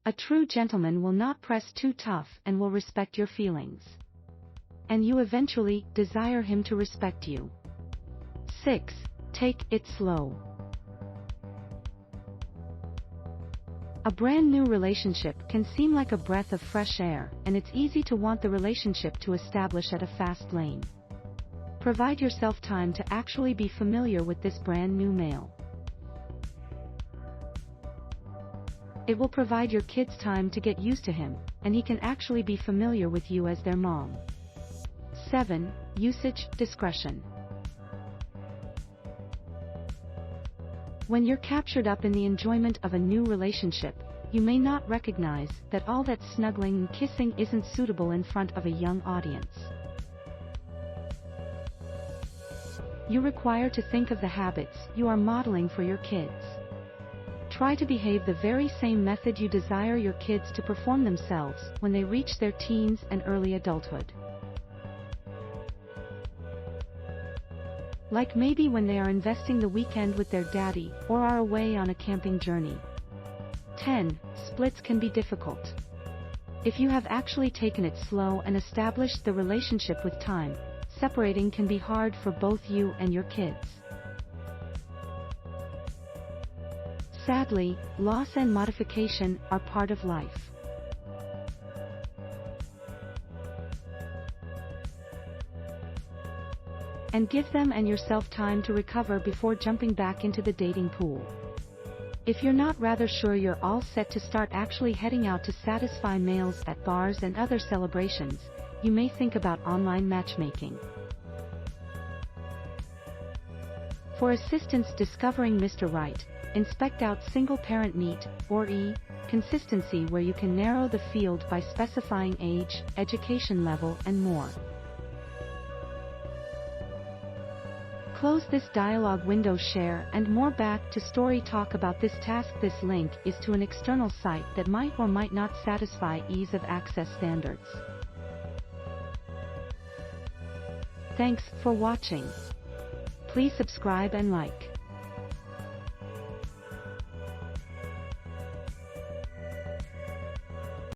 A true gentleman will not press too tough and will respect your feelings. And you eventually desire him to respect you. 6. Take it slow. A brand new relationship can seem like a breath of fresh air, and it's easy to want the relationship to establish at a fast lane. Provide yourself time to actually be familiar with this brand new male. It will provide your kids time to get used to him, and he can actually be familiar with you as their mom. 7. Usage discretion. When you're captured up in the enjoyment of a new relationship, you may not recognize that all that snuggling and kissing isn't suitable in front of a young audience. You require to think of the habits you are modeling for your kids. Try to behave the very same method you desire your kids to perform themselves when they reach their teens and early adulthood. Like maybe when they are investing the weekend with their daddy, or are away on a camping journey. 10. Splits can be difficult. If you have actually taken it slow and established the relationship with time, separating can be hard for both you and your kids. Sadly, loss and modification are part of life. And give them and yourself time to recover before jumping back into the dating pool. If you're not rather sure you're all set to start actually heading out to satisfy males at bars and other celebrations, you may think about online matchmaking. For assistance discovering Mr. Right, inspect out Single Parent Neat, or E, consistency, where you can narrow the field by specifying age, education level, and more. Close this dialog window. Share and more back to story talk about this task. This link is to an external site that might or might not satisfy ease of access standards. Thanks for watching. Please subscribe and like.